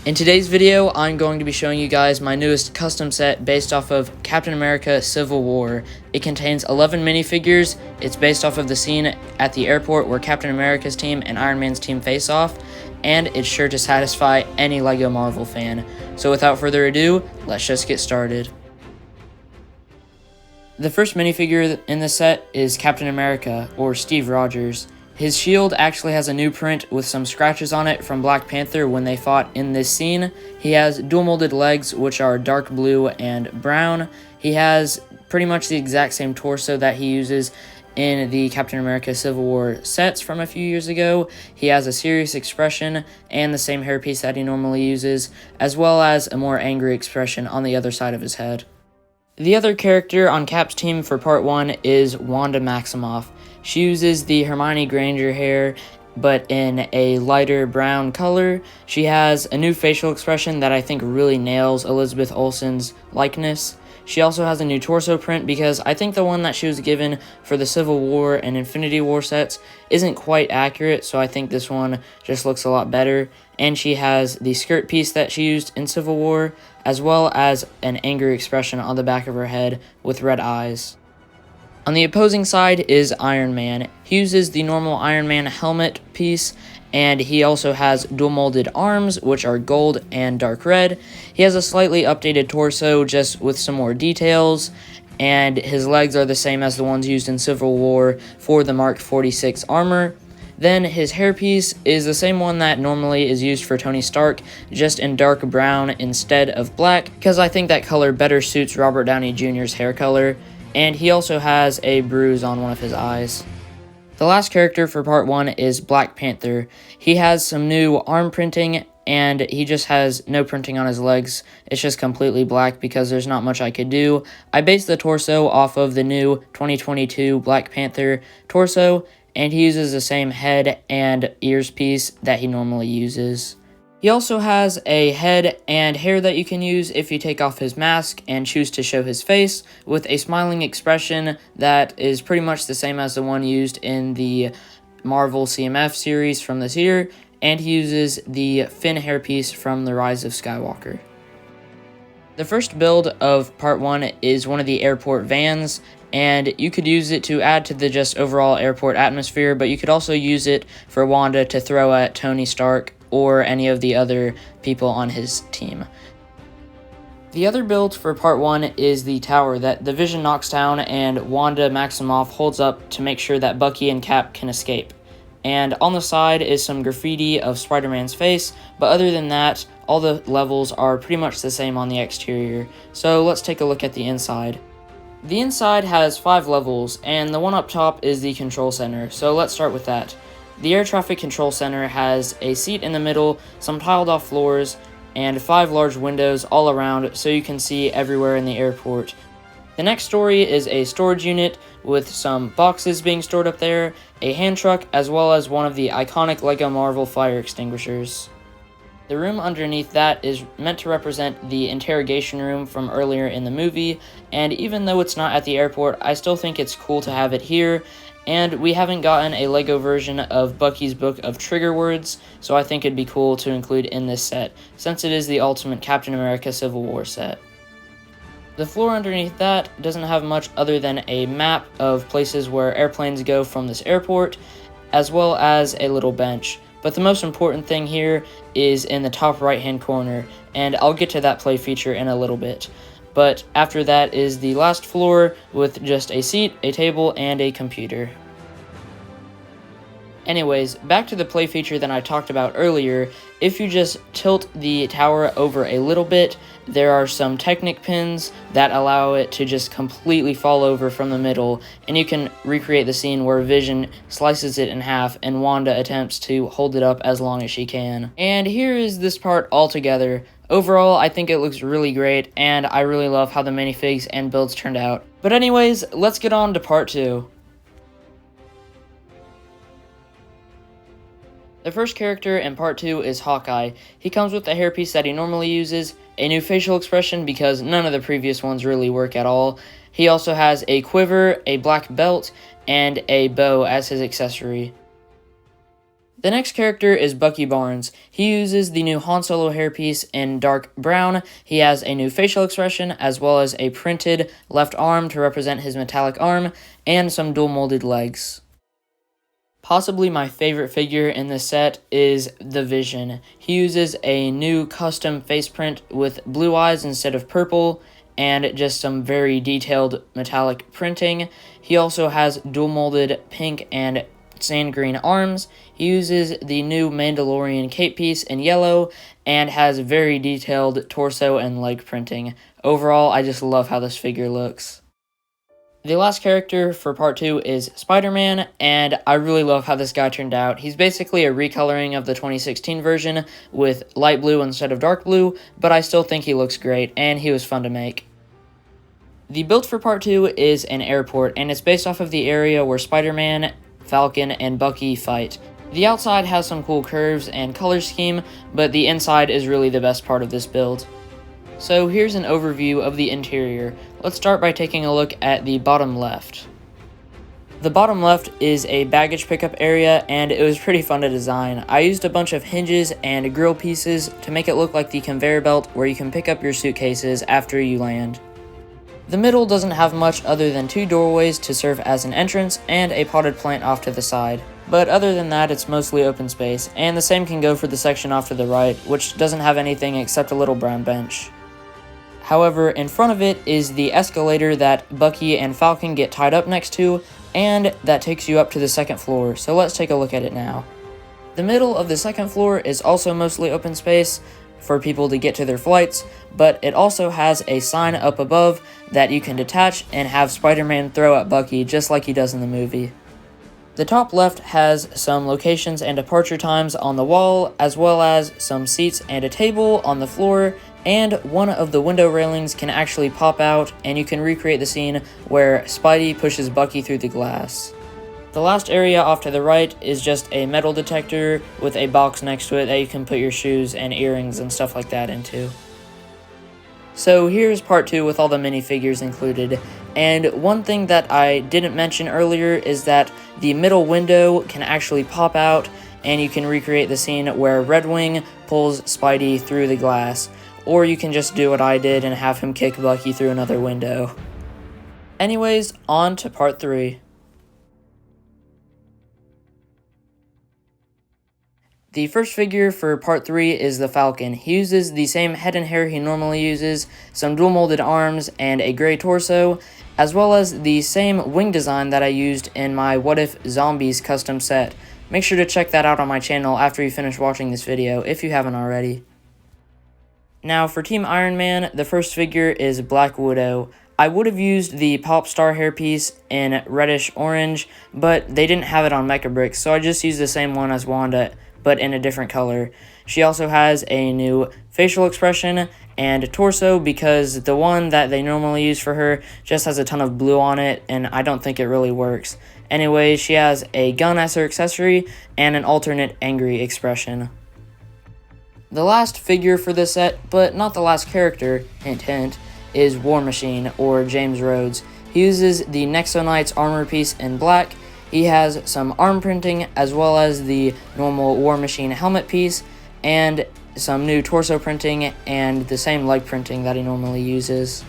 In today's video, I'm going to be showing you guys my newest custom set based off of Captain America Civil War. It contains 11 minifigures. It's based off of the scene at the airport where Captain America's team and Iron Man's team face off, and it's sure to satisfy any LEGO Marvel fan. So without further ado, let's just get started. The first minifigure in the set is Captain America, or Steve Rogers. His shield actually has a new print with some scratches on it from Black Panther when they fought in this scene. He has dual molded legs, which are dark blue and brown. He has pretty much the exact same torso that he uses in the Captain America Civil War sets from a few years ago. He has a serious expression and the same hairpiece that he normally uses, as well as a more angry expression on the other side of his head. The other character on Cap's team for part 1 is Wanda Maximoff. She uses the Hermione Granger hair, but in a lighter brown color. She has a new facial expression that I think really nails Elizabeth Olsen's likeness. She also has a new torso print because I think the one that she was given for the Civil War and Infinity War sets isn't quite accurate, so I think this one just looks a lot better. And she has the skirt piece that she used in Civil War, as well as an angry expression on the back of her head with red eyes. On the opposing side is Iron Man. He uses the normal Iron Man helmet piece, and he also has dual molded arms, which are gold and dark red. He has a slightly updated torso, just with some more details, and his legs are the same as the ones used in Civil War for the Mark 46 armor. Then his hairpiece is the same one that normally is used for Tony Stark, just in dark brown instead of black, because I think that color better suits Robert Downey Jr.'s hair color. And he also has a bruise on one of his eyes. The last character for part 1 is Black Panther. He has some new arm printing, and he just has no printing on his legs. It's just completely black because there's not much I could do. I based the torso off of the new 2022 Black Panther torso, and he uses the same head and ears piece that he normally uses. He also has a head and hair that you can use if you take off his mask and choose to show his face, with a smiling expression that is pretty much the same as the one used in the Marvel CMF series from this year, and he uses the fin hairpiece from The Rise of Skywalker. The first build of part 1 is one of the airport vans, and you could use it to add to the just overall airport atmosphere, but you could also use it for Wanda to throw at Tony Stark or any of the other people on his team. The other build for part 1 is the tower that the Vision knocks down and Wanda Maximoff holds up to make sure that Bucky and Cap can escape. And on the side is some graffiti of Spider-Man's face, but other than that, all the levels are pretty much the same on the exterior. So let's take a look at the inside. The inside has 5 levels, and the one up top is the control center, so let's start with that. The air traffic control center has a seat in the middle, some tiled off floors, and 5 large windows all around so you can see everywhere in the airport. The next story is a storage unit with some boxes being stored up there, a hand truck, as well as one of the iconic LEGO Marvel fire extinguishers. The room underneath that is meant to represent the interrogation room from earlier in the movie, and even though it's not at the airport, I still think it's cool to have it here. And we haven't gotten a LEGO version of Bucky's Book of Trigger Words, so I think it'd be cool to include in this set, since it is the ultimate Captain America Civil War set. The floor underneath that doesn't have much other than a map of places where airplanes go from this airport, as well as a little bench. But the most important thing here is in the top right hand corner, and I'll get to that play feature in a little bit. But after that is the last floor with just a seat, a table, and a computer. Anyways, back to the play feature that I talked about earlier. If you just tilt the tower over a little bit, there are some Technic pins that allow it to just completely fall over from the middle, and you can recreate the scene where Vision slices it in half and Wanda attempts to hold it up as long as she can. And here is this part all together. Overall, I think it looks really great, and I really love how the minifigs and builds turned out. But anyways, let's get on to part 2. The first character in part 2 is Hawkeye. He comes with the hairpiece that he normally uses, a new facial expression because none of the previous ones really work at all. He also has a quiver, a black belt, and a bow as his accessory. The next character is Bucky Barnes. He uses the new Han Solo hairpiece in dark brown. He has a new facial expression as well as a printed left arm to represent his metallic arm and some dual molded legs. Possibly my favorite figure in this set is the Vision. He uses a new custom face print with blue eyes instead of purple and just some very detailed metallic printing. He also has dual molded pink and sand green arms. He uses the new Mandalorian cape piece in yellow and has very detailed torso and leg printing. Overall, I just love how this figure looks. The last character for part 2 is Spider-Man, and I really love how this guy turned out. He's basically a recoloring of the 2016 version with light blue instead of dark blue, but I still think he looks great, and he was fun to make. The build for part 2 is an airport, and it's based off of the area where Spider-Man, Falcon, and Bucky fight. The outside has some cool curves and color scheme, but the inside is really the best part of this build. So here's an overview of the interior. Let's start by taking a look at the bottom left. The bottom left is a baggage pickup area, and it was pretty fun to design. I used a bunch of hinges and grill pieces to make it look like the conveyor belt where you can pick up your suitcases after you land. The middle doesn't have much other than 2 doorways to serve as an entrance and a potted plant off to the side. But other than that, it's mostly open space, and the same can go for the section off to the right, which doesn't have anything except a little brown bench. However, in front of it is the escalator that Bucky and Falcon get tied up next to, and that takes you up to the second floor, so let's take a look at it now. The middle of the second floor is also mostly open space for people to get to their flights, but it also has a sign up above that you can detach and have Spider-Man throw at Bucky just like he does in the movie. The top left has some locations and departure times on the wall, as well as some seats and a table on the floor, and one of the window railings can actually pop out and you can recreate the scene where Spidey pushes Bucky through the glass. The last area off to the right is just a metal detector with a box next to it that you can put your shoes and earrings and stuff like that into. So here's part 2 with all the minifigures included, and one thing that I didn't mention earlier is that the middle window can actually pop out and you can recreate the scene where Red Wing pulls Spidey through the glass. Or you can just do what I did and have him kick Bucky through another window. Anyways, on to part 3. The first figure for part 3 is the Falcon. He uses the same head and hair he normally uses, some dual molded arms, and a gray torso, as well as the same wing design that I used in my What If Zombies custom set. Make sure to check that out on my channel after you finish watching this video, if you haven't already. Now, for Team Iron Man, the first figure is Black Widow. I would have used the Pop Star hairpiece in reddish orange, but they didn't have it on Mecha Bricks, so I just used the same one as Wanda, but in a different color. She also has a new facial expression and torso because the one that they normally use for her just has a ton of blue on it, and I don't think it really works. Anyway, she has a gun as her accessory and an alternate angry expression. The last figure for this set, but not the last character, hint hint, is War Machine, or James Rhodes. He uses the Nexo Knights armor piece in black. He has some arm printing, as well as the normal War Machine helmet piece, and some new torso printing, and the same leg printing that he normally uses.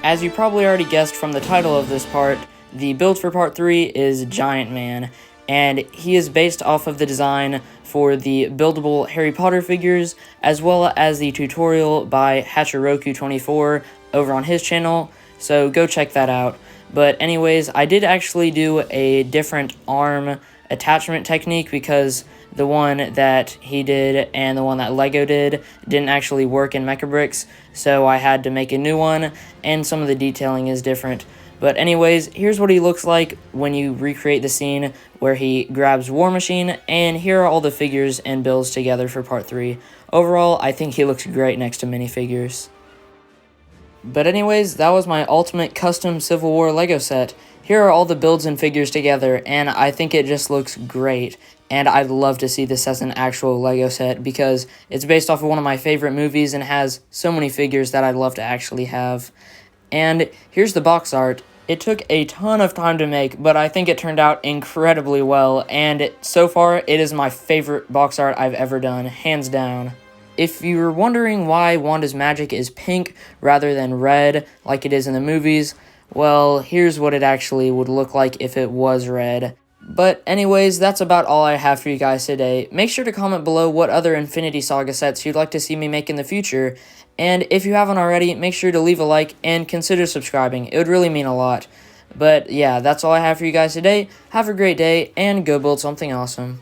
As you probably already guessed from the title of this part, the build for part 3 is Giant Man, and he is based off of the design for the buildable Harry Potter figures, as well as the tutorial by Hachiroku24 over on his channel, so go check that out. But anyways, I did actually do a different arm attachment technique because the one that he did and the one that LEGO did didn't actually work in Mecha Bricks, so I had to make a new one, and some of the detailing is different. But anyways, here's what he looks like when you recreate the scene where he grabs War Machine, and here are all the figures and builds together for part 3. Overall, I think he looks great next to minifigures. But anyways, that was my ultimate custom Civil War LEGO set. Here are all the builds and figures together, and I think it just looks great. And I'd love to see this as an actual LEGO set because it's based off of one of my favorite movies and has so many figures that I'd love to actually have. And here's the box art. It took a ton of time to make, but I think it turned out incredibly well, and so far, it is my favorite box art I've ever done, hands down. If you're wondering why Wanda's magic is pink rather than red, like it is in the movies, well, here's what it actually would look like if it was red. But anyways, that's about all I have for you guys today. Make sure to comment below what other Infinity Saga sets you'd like to see me make in the future, and if you haven't already, make sure to leave a like and consider subscribing. It would really mean a lot. But yeah, that's all I have for you guys today. Have a great day, and go build something awesome.